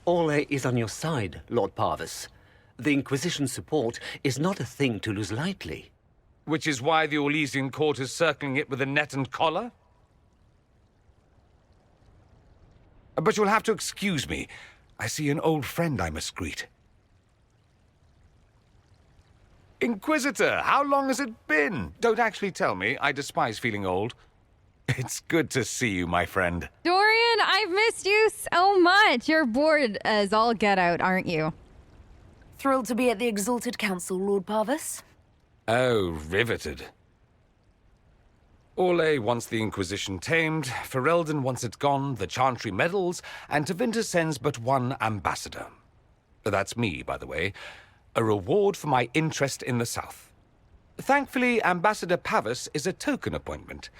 Ole is on your side, Lord Parvis. The Inquisition support is not a thing to lose lightly. Which is why the Orlesian court is circling it with a net and collar? But you'll have to excuse me. I see an old friend I must greet. Inquisitor, how long has it been? Don't actually tell me. I despise feeling old. It's good to see you, my friend. Dorian, I've missed you so much. You're bored as all get out, aren't you? Thrilled to be at the Exalted Council, Lord Parvis. Oh, riveted. Orlais wants the Inquisition tamed, Ferelden wants it gone, the Chantry meddles, and Tevinter sends but one ambassador. That's me, by the way. A reward for my interest in the South. Thankfully, Ambassador Pavis is a token appointment.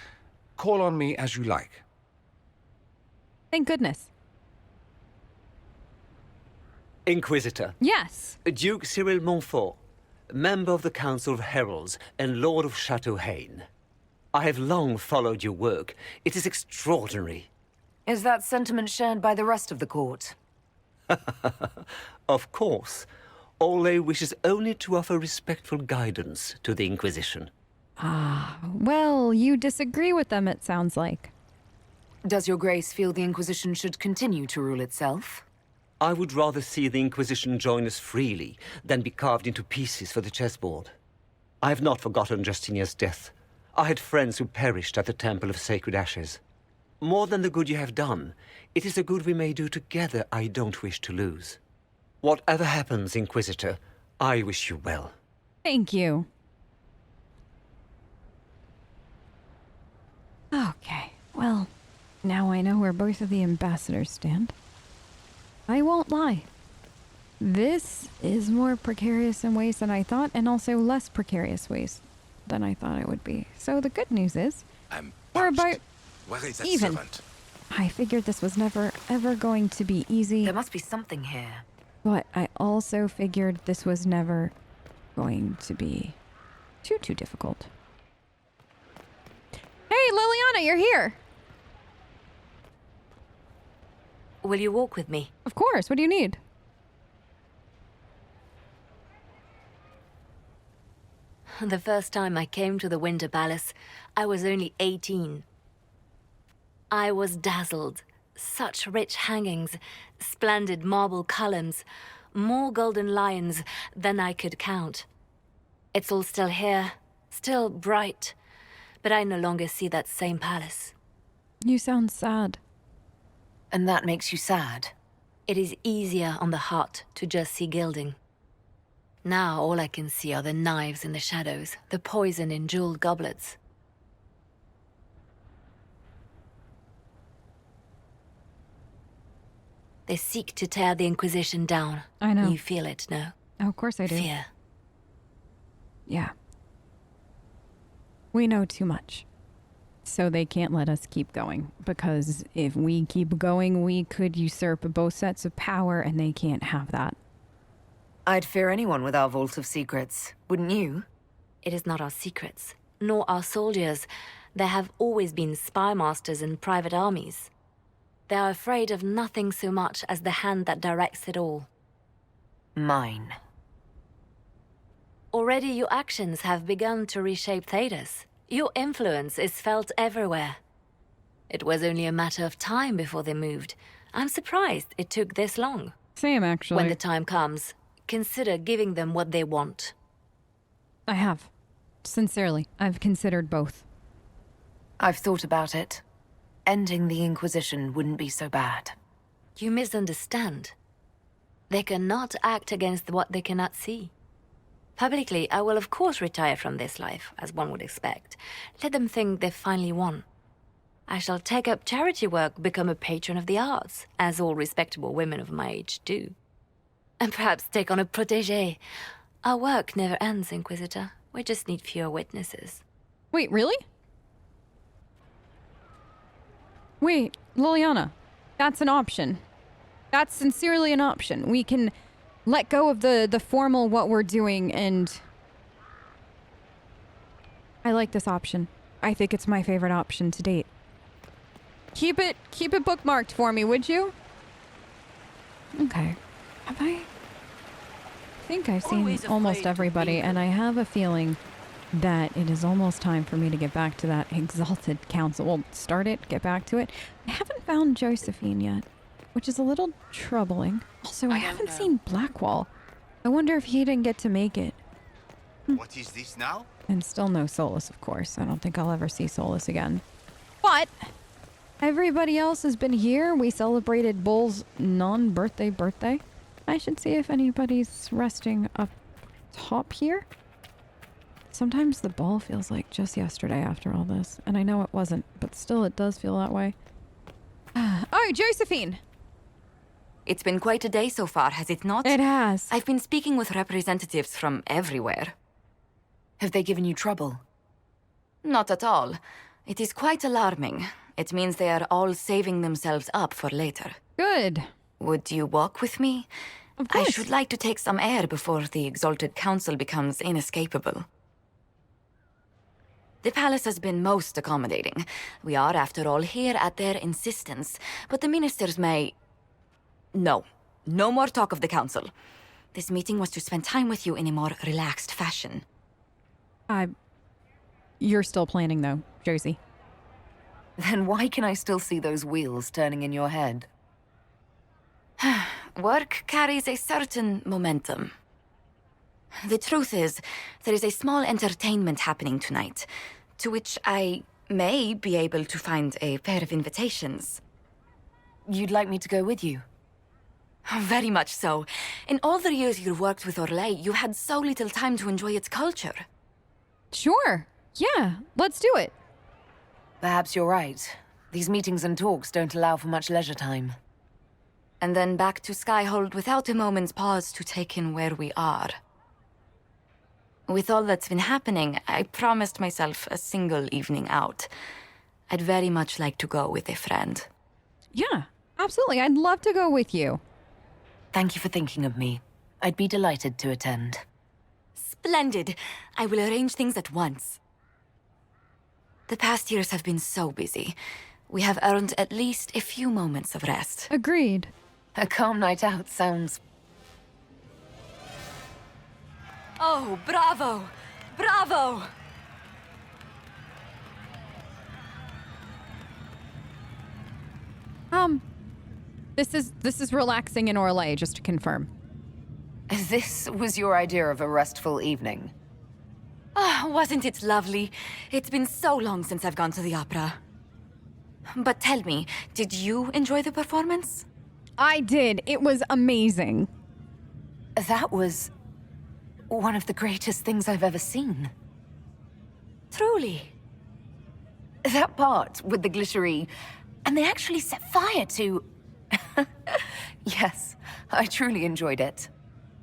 Call on me as you like. Thank goodness. Inquisitor. Yes. Duke Cyril Montfort, member of the Council of Heralds and Lord of Chateau Haine. I have long followed your work. It is extraordinary. Is that sentiment shared by the rest of the court? Of course. Ole wishes only to offer respectful guidance to the Inquisition. Ah, well, you disagree with them, it sounds like. Does your grace feel the Inquisition should continue to rule itself? I would rather see the Inquisition join us freely than be carved into pieces for the chessboard. I have not forgotten Justinia's death. I had friends who perished at the Temple of Sacred Ashes. More than the good you have done, it is the good we may do together I don't wish to lose. Whatever happens, Inquisitor, I wish you well. Thank you. Okay, well, now I know where both of the ambassadors stand. I won't lie. This is more precarious in ways than I thought, and also less precarious ways than I thought it would be. So the good news is, we're about Where is that even. servant? I figured this was never, ever going to be easy. There must be something here. But I also figured this was never going to be too difficult. Hey, Leliana, you're here! Will you walk with me? Of course, what do you need? The first time I came to the Winter Palace, I was only 18. I was dazzled. Such rich hangings, splendid marble columns, more golden lions than I could count. It's all still here, still bright, but I no longer see that same palace. You sound sad. And that makes you sad? It is easier on the heart to just see gilding. Now all I can see are the knives in the shadows, the poison in jeweled goblets. They seek to tear the Inquisition down. I know. You feel it, no? Oh, of course I do. Fear. Yeah. We know too much. So they can't let us keep going. Because if we keep going, we could usurp both sets of power, and they can't have that. I'd fear anyone with our vault of secrets, wouldn't you? It is not our secrets, nor our soldiers. There have always been spy masters and private armies. They are afraid of nothing so much as the hand that directs it all. Mine. Already your actions have begun to reshape Thedas. Your influence is felt everywhere. It was only a matter of time before they moved. I'm surprised it took this long. Same, actually. When the time comes, consider giving them what they want. I have. Sincerely, I've considered both. I've thought about it. Ending the Inquisition wouldn't be so bad. You misunderstand. They cannot act against what they cannot see. Publicly, I will of course retire from this life, as one would expect. Let them think they've finally won. I shall take up charity work, become a patron of the arts, as all respectable women of my age do. And perhaps take on a protégé. Our work never ends, Inquisitor. We just need fewer witnesses. Wait, really? Wait, Leliana, that's an option. That's sincerely an option. We can let go of the formal what we're doing, and I like this option. I think it's my favorite option to date. Keep it bookmarked for me, would you? Okay. Have I think I've seen Always almost afraid to everybody, mingle. and I have a feeling that it is almost time for me to get back to that exalted council. Well, start it, get back to it. I haven't found Josephine yet, which is a little troubling. Also, I haven't seen Blackwall. I wonder if he didn't get to make it. What is this now? And still no Solus, of course. I don't think I'll ever see Solus again. But everybody else has been here. We celebrated Bull's birthday. I should see if anybody's resting up top here. Sometimes the ball feels like just yesterday after all this. And I know it wasn't, but still it does feel that way. Oh, Josephine! It's been quite a day so far, has it not? It has. I've been speaking with representatives from everywhere. Have they given you trouble? Not at all. It is quite alarming. It means they are all saving themselves up for later. Good. Would you walk with me? Of I course. should like to take some air before the Exalted Council becomes inescapable. The palace has been most accommodating. We are, after all, here at their insistence, but the ministers may... No more talk of the council. This meeting was to spend time with you in a more relaxed fashion. You're still planning, though, Josie. Then why can I still see those wheels turning in your head? Work carries a certain momentum. The truth is, there is a small entertainment happening tonight, to which I may be able to find a pair of invitations. You'd like me to go with you? Very much so. In all the years you worked with Orlais, you had so little time to enjoy its culture. Sure. Yeah, let's do it. Perhaps you're right. These meetings and talks don't allow for much leisure time. And then back to Skyhold without a moment's pause to take in where we are. With all that's been happening, I promised myself a single evening out. I'd very much like to go with a friend. Yeah, absolutely. I'd love to go with you. Thank you for thinking of me. I'd be delighted to attend. Splendid! I will arrange things at once. The past years have been so busy. We have earned at least a few moments of rest. Agreed. A calm night out sounds... Oh, bravo! Bravo! This is relaxing in Orlais, just to confirm. This was your idea of a restful evening? Ah, wasn't it lovely? It's been so long since I've gone to the opera. But tell me, did you enjoy the performance? I did. It was amazing. That was... one of the greatest things I've ever seen. Truly. That part with the glittery... and they actually set fire to... Yes, I truly enjoyed it.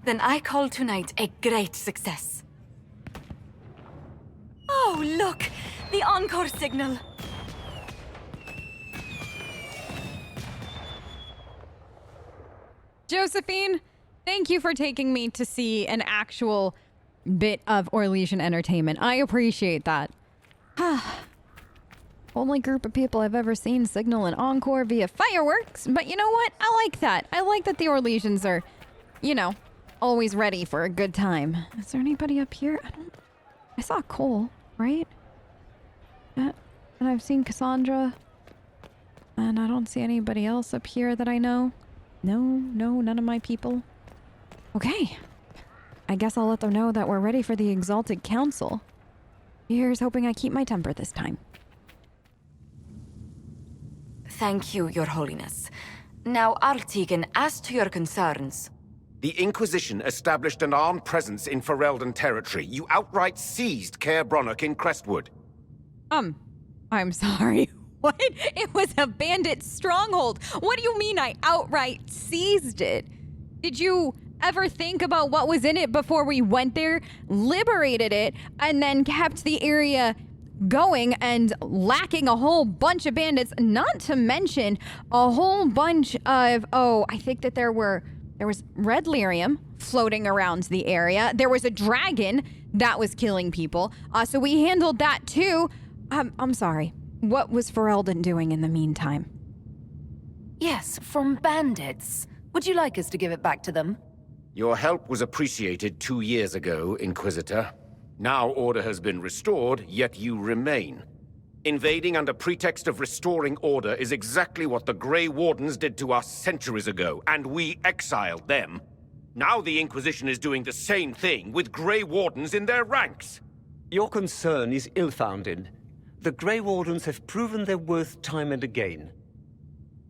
Then I call tonight a great success. Oh, look! The encore signal! Josephine, thank you for taking me to see an actual bit of Orlesian entertainment. I appreciate that. Only group of people I've ever seen signal an encore via fireworks, but you know what? I like that. I like that the Orlesians are, you know, always ready for a good time. Is there anybody up here? I saw Cole, right? And I've seen Cassandra. And I don't see anybody else up here that I know. No, none of my people. Okay. I guess I'll let them know that we're ready for the Exalted Council. Here's hoping I keep my temper this time. Thank you, Your Holiness. Now, Artigan, as to your concerns... The Inquisition established an armed presence in Ferelden territory. You outright seized Caer Bronach in Crestwood. I'm sorry. What? It was a bandit stronghold. What do you mean I outright seized it? Did you ever think about what was in it before we went there, liberated it, and then kept the area going and lacking a whole bunch of bandits, not to mention a whole bunch of, I think that there was red lyrium floating around the area. There was a dragon that was killing people. So we handled that too. I'm sorry. What was Ferelden doing in the meantime? Yes, from bandits. Would you like us to give it back to them? Your help was appreciated 2 years ago, Inquisitor. Now order has been restored, yet you remain. Invading under pretext of restoring order is exactly what the Grey Wardens did to us centuries ago, and we exiled them. Now the Inquisition is doing the same thing with Grey Wardens in their ranks. Your concern is ill-founded. The Grey Wardens have proven their worth time and again.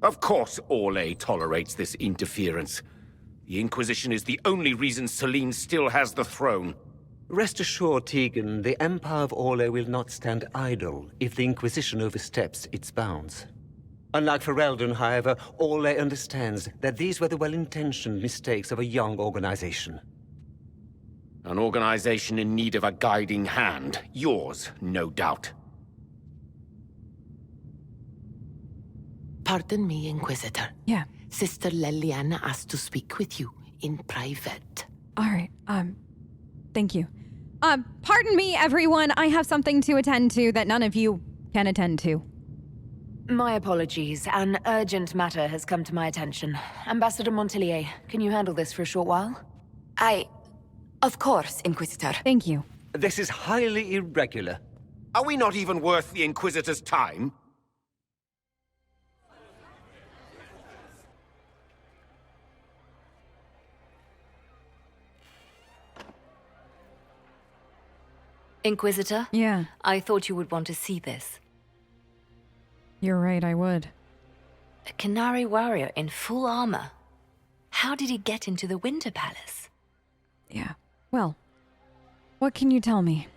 Of course Orlais tolerates this interference. The Inquisition is the only reason Selene still has the throne. Rest assured, Tegan, the Empire of Orlais will not stand idle if the Inquisition oversteps its bounds. Unlike Ferelden, however, Orlais understands that these were the well-intentioned mistakes of a young organization. An organization in need of a guiding hand. Yours, no doubt. Pardon me, Inquisitor. Yeah. Sister Leliana asked to speak with you in private. All right. Thank you. Pardon me, everyone. I have something to attend to that none of you can attend to. My apologies. An urgent matter has come to my attention. Ambassador Montelier, can you handle this for a short while? Of course, Inquisitor. Thank you. This is highly irregular. Are we not even worth the Inquisitor's time? Inquisitor? Yeah, I thought you would want to see this. you're right, I would. A Canary warrior in full armor. How did he get into the Winter Palace? Yeah. Well, what can you tell me?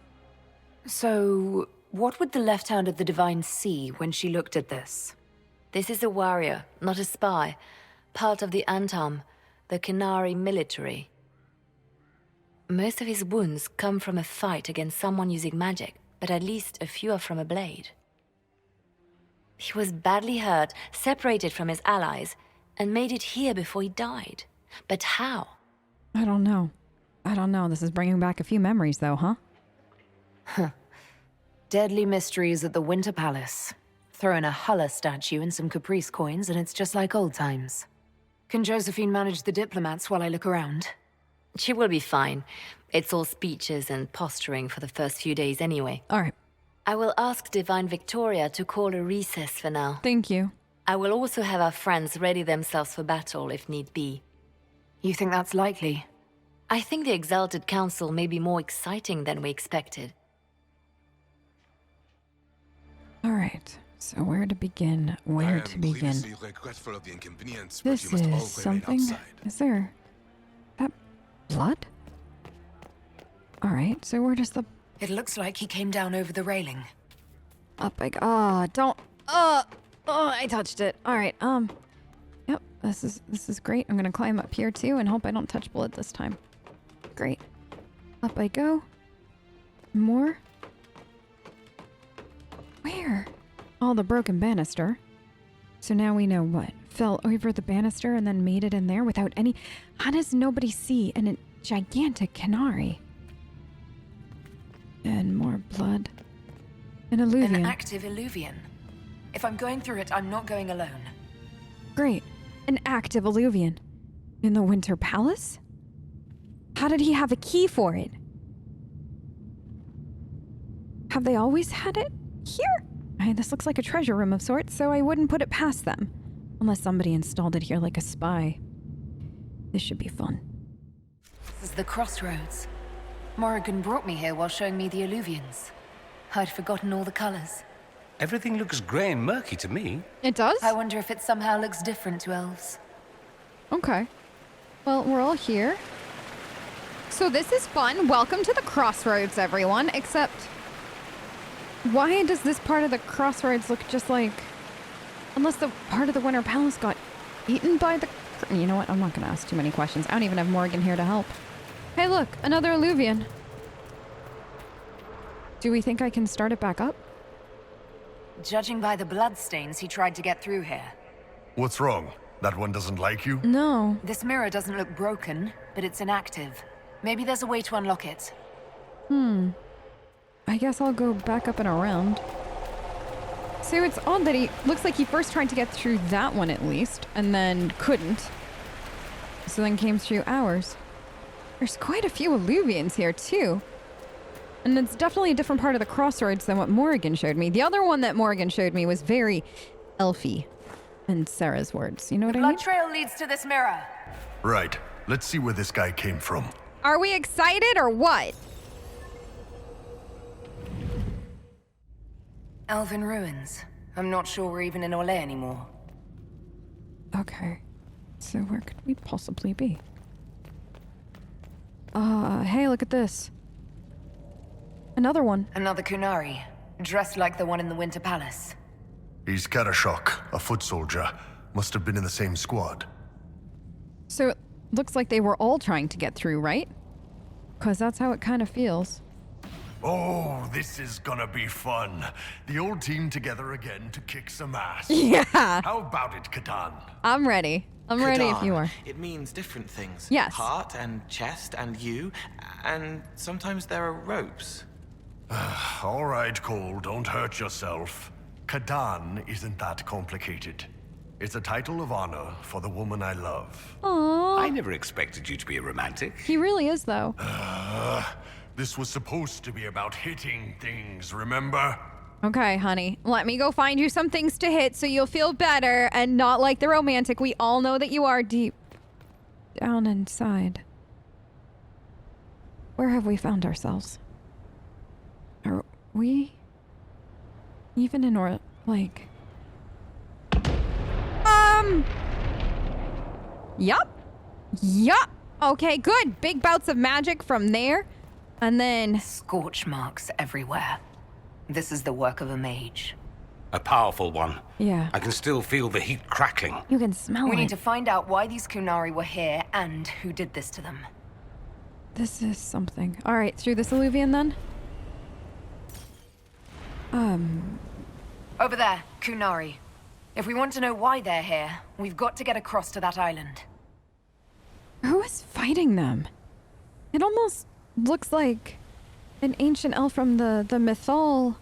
So, what would the left hand of the Divine see when she looked at this? This is a warrior, not a spy. Part of the Antam, the Canary military. Most of his wounds come from a fight against someone using magic, but at least a few are from a blade. He was badly hurt, separated from his allies, and made it here before he died. But how? I don't know. This is bringing back a few memories, though, huh? Deadly mysteries at the Winter Palace. Throw in a Hulla statue and some Caprice coins, and it's just like old times. Can Josephine manage the diplomats while I look around? She will be fine. It's all speeches and posturing for the first few days anyway. All right. I will ask Divine Victoria to call a recess for now. Thank you. I will also have our friends ready themselves for battle if need be. You think that's likely? I think the Exalted Council may be more exciting than we expected. All right. So where to begin? Where to begin? This is something. Is there that blood? All right. So where does the It looks like he came down over the railing. up? Don't. I touched it. All right. Yep. This is great. I'm gonna climb up here too and hope I don't touch blood this time. Great. Up I go. More. Where? Oh, the broken banister. So now we know what? Fell over the banister and then made it in there without any... How does nobody see a gigantic canary? And more blood. An Eluvian. An active Eluvian. If I'm going through it, I'm not going alone. Great. An active Eluvian. In the Winter Palace? How did he have a key for it? Have they always had it here? This looks like a treasure room of sorts, so I wouldn't put it past them. Unless somebody installed it here like a spy. This should be fun. This is the crossroads. Morrigan brought me here while showing me the Eluvians. I'd forgotten all the colors. Everything looks grey and murky to me. It does? I wonder if it somehow looks different to elves. Okay. Well, we're all here. So this is fun. Welcome to the crossroads, everyone. Except, why does this part of the crossroads look just like... Unless the part of the Winter Palace got eaten by the... You know what? I'm not going to ask too many questions. I don't even have Morgan here to help. Hey, look. Another Eluvian. Do we think I can start it back up? Judging by the bloodstains, he tried to get through here. What's wrong? That one doesn't like you? No. This mirror doesn't look broken, but it's inactive. Maybe there's a way to unlock it. I guess I'll go back up and around. So it's odd that he looks like he first tried to get through that one at least, and then couldn't. So then came through ours. There's quite a few Eluvians here, too. And it's definitely a different part of the crossroads than what Morrigan showed me. The other one that Morrigan showed me was very elfy. In Sarah's words. You know what I mean? Blood trail leads to this mirror. Right. Let's see where this guy came from. Are we excited or what? Elven ruins. I'm not sure we're even in Orlais anymore. Okay. So where could we possibly be? Hey, look at this. Another one. Another Kunari, dressed like the one in the Winter Palace. He's Karashok, a foot soldier. Must have been in the same squad. So it looks like they were all trying to get through, right? Because that's how it kind of feels. Oh, this is gonna be fun. The old team together again to kick some ass. Yeah. How about it, Katan? I'm ready. I'm ready if you are. It means different things. Yes. Heart and chest and you, and sometimes there are ropes. All right, Cole, don't hurt yourself. Kadan isn't that complicated. It's a title of honor for the woman I love. Aww. I never expected you to be a romantic. He really is, though. This was supposed to be about hitting things, remember? Okay, honey. Let me go find you some things to hit so you'll feel better and not like the romantic we all know that you are deep down inside. Where have we found ourselves? Are we even in like... Yup. Okay, good. Big bouts of magic from there. And then... Scorch marks everywhere. This is the work of a mage. A powerful one. Yeah. I can still feel the heat crackling. You can smell it. We need to find out why these Kunari were here and who did this to them. This is something. All right, through this Eluvian then? Over there, Kunari. If we want to know why they're here, we've got to get across to that island. Who is fighting them? It almost looks like an ancient elf from the Mythal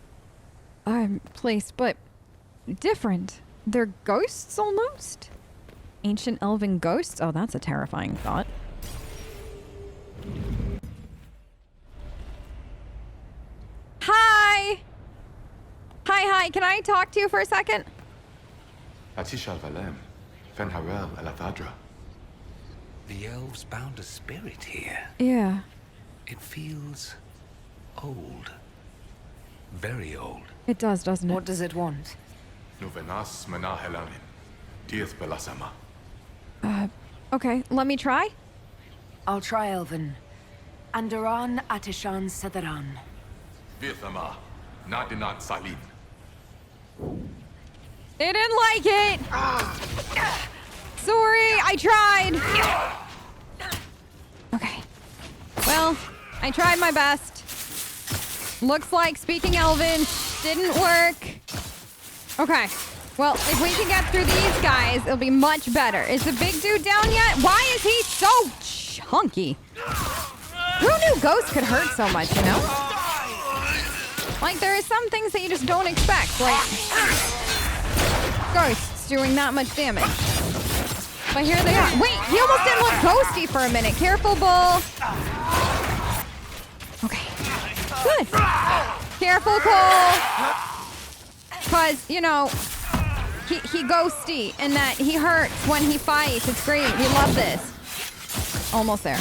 place, but different. They're ghosts almost? Ancient elven ghosts? Oh, that's a terrifying thought. Hi! Hi, can I talk to you for a second? The elves bound a spirit here. Yeah. It feels old. Very old. It does, doesn't it? What does it want? Okay, let me try. I'll try Elven. Andaran Atishan Sedaran. They didn't like it! Sorry, I tried! Okay. Well, I tried my best. Looks like speaking Elven didn't work. Okay. Well, if we can get through these guys, it'll be much better. Is the big dude down yet? Why is he so chunky? Who knew ghosts could hurt so much, you know? Like, there are some things that you just don't expect, like ghosts doing that much damage. But here they are. Wait, he almost didn't look ghosty for a minute. Careful, Bull. Okay. Good. Careful, Cole. Because, you know, he ghosty in that he hurts when he fights. It's great. We love this. Almost there.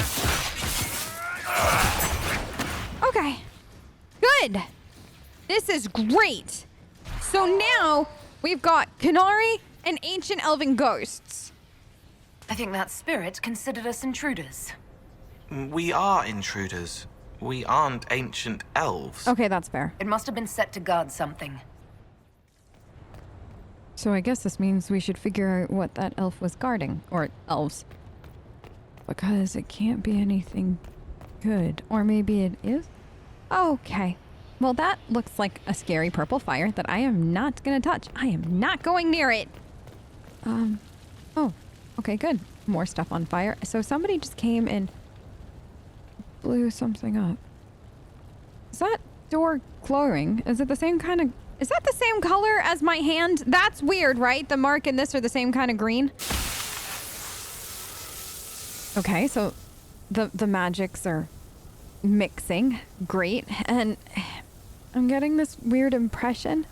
Okay. Good. This is great. So now we've got Kunari and ancient elven ghosts. I think that spirit considered us intruders. We are intruders. We aren't ancient elves. Okay, that's fair. It must have been set to guard something. So I guess this means we should figure out what that elf was guarding. Or elves. Because it can't be anything good. Or maybe it is? Okay. Well, that looks like a scary purple fire that I am not gonna touch. I am not going near it. Oh. Okay, good. More stuff on fire. So somebody just came and blew something up. Is that door glowing? Is it the same kind of... Is that the same color as my hand? That's weird, right? The mark and this are the same kind of green. Okay, so the magics are mixing. Great. And I'm getting this weird impression.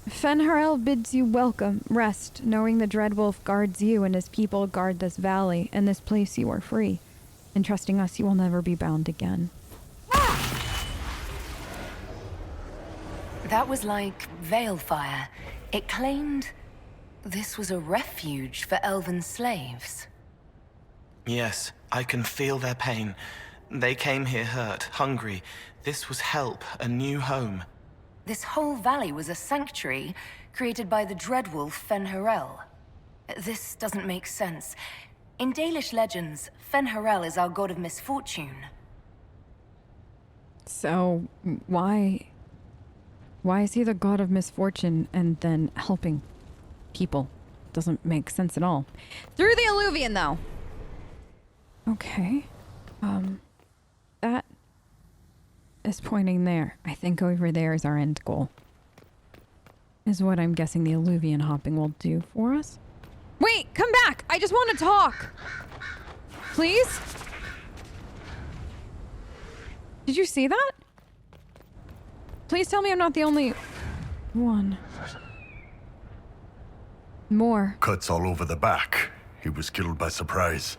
Fen'Harel bids you welcome, rest, knowing the Dreadwolf guards you and his people guard this valley, and this place you are free. And trusting us, you will never be bound again. That was like Veilfire. It claimed this was a refuge for elven slaves. Yes, I can feel their pain. They came here hurt, hungry. This was help, a new home. This whole valley was a sanctuary created by the Dreadwolf Fen'Harel. This doesn't make sense. In Dalish legends, Fen'Harel is our god of misfortune. So, why is he the god of misfortune and then helping people? Doesn't make sense at all. Through the Eluvian, though. Okay. That is pointing there. I think over there is our end goal. Is what I'm guessing the Eluvian hopping will do for us. Wait, come back! I just want to talk! Please? Did you see that? Please tell me I'm not the only one. More. Cuts all over the back. He was killed by surprise.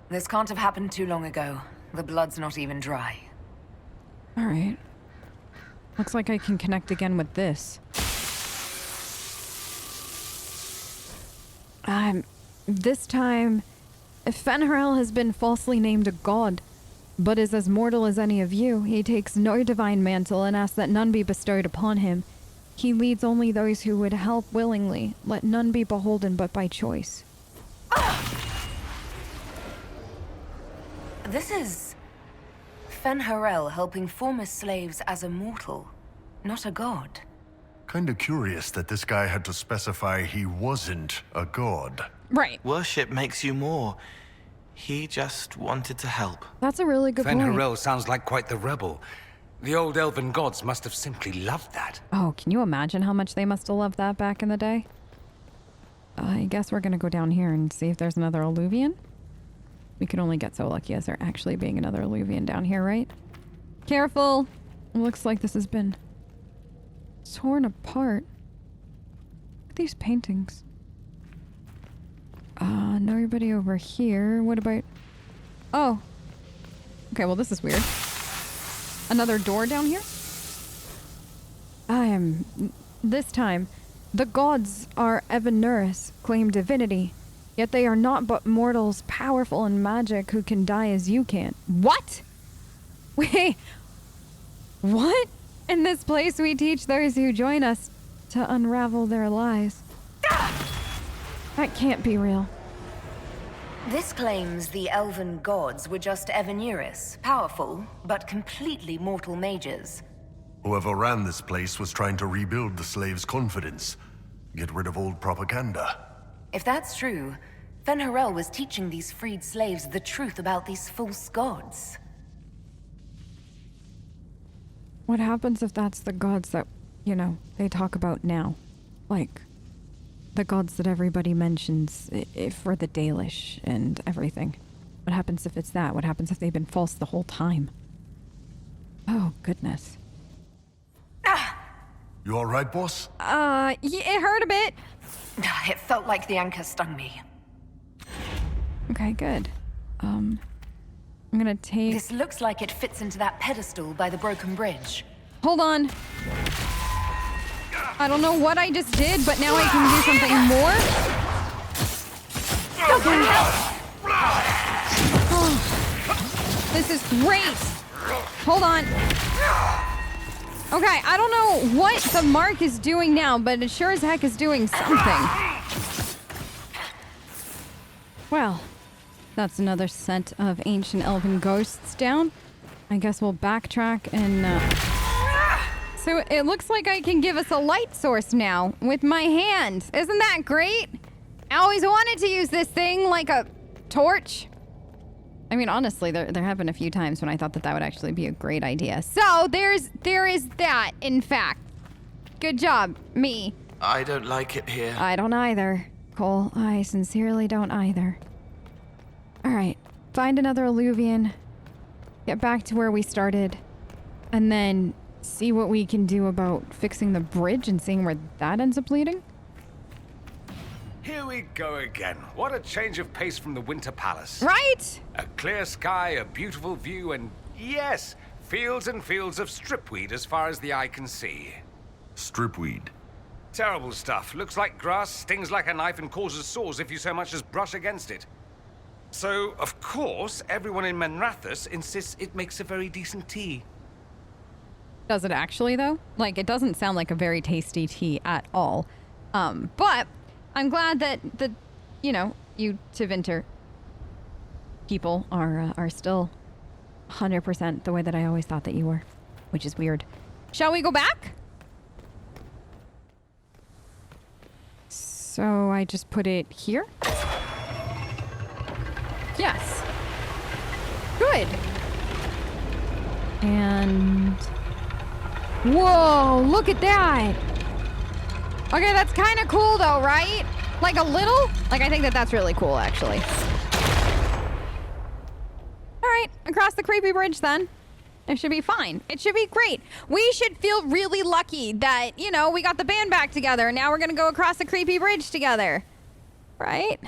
This can't have happened too long ago. The blood's not even dry. Alright. Looks like I can connect again with this. This time, Fen'Harel has been falsely named a god, but is as mortal as any of you. He takes no divine mantle and asks that none be bestowed upon him. He leads only those who would help willingly. Let none be beholden but by choice. This is Fen'Harel helping former slaves as a mortal, not a god. Kinda curious that this guy had to specify he wasn't a god. Right. Worship makes you more. He just wanted to help. That's a really good point. Fen'Harel sounds like quite the rebel. The old elven gods must have simply loved that. Oh, can you imagine how much they must have loved that back in the day? I guess we're gonna go down here and see if there's another Eluvian. We could only get so lucky as there actually being another Eluvian down here, right? Careful! It looks like this has been torn apart. Look at these paintings. Nobody over here. What about... Oh. Okay, well this is weird. Another door down here? This time, the gods are Evanuris, claim divinity. Yet they are not but mortals powerful in magic who can die as you can. What? Wait. What? In this place we teach those who join us to unravel their lies. That can't be real. This claims the elven gods were just Evanuris, powerful, but completely mortal mages. Whoever ran this place was trying to rebuild the slaves' confidence. Get rid of old propaganda. If that's true, Fen'Harel was teaching these freed slaves the truth about these false gods. What happens if that's the gods that, they talk about now? Like, the gods that everybody mentions for the Dalish and everything. What happens if it's that? What happens if they've been false the whole time? Oh, goodness. You alright, boss? Yeah, it hurt a bit. It felt like the anchor stung me. Okay, good. I'm gonna take... This looks like it fits into that pedestal by the broken bridge. Hold on. I don't know what I just did, but now I can do something more. Okay. Oh, this is great. Hold on. Okay, I don't know what the mark is doing now, but it sure as heck is doing something. Well, that's another set of ancient elven ghosts down. I guess we'll backtrack and... So it looks like I can give us a light source now with my hand. Isn't that great? I always wanted to use this thing like a torch. I mean, honestly, there have been a few times when I thought that would actually be a great idea. So there is that, in fact. Good job, me. I don't like it here. I don't either, Cole. I sincerely don't either. All right, find another Eluvian, get back to where we started, and then see what we can do about fixing the bridge and seeing where that ends up leading? Here we go again. What a change of pace from the Winter Palace. Right? A clear sky, a beautiful view, and yes, fields and fields of stripweed as far as the eye can see. Stripweed. Terrible stuff. Looks like grass, stings like a knife, and causes sores if you so much as brush against it. So, of course, everyone in Manrathus insists it makes a very decent tea. Does it actually, though? Like, it doesn't sound like a very tasty tea at all. But I'm glad that you Tevinter people are still 100% the way that I always thought that you were, which is weird. Shall we go back? So I just put it here? Yes. Good. And... whoa, look at that! Okay, that's kind of cool though, right? Like a little? Like, I think that's really cool, actually. Alright, across the creepy bridge then. It should be fine. It should be great. We should feel really lucky that, we got the band back together and now we're gonna go across the creepy bridge together. Right?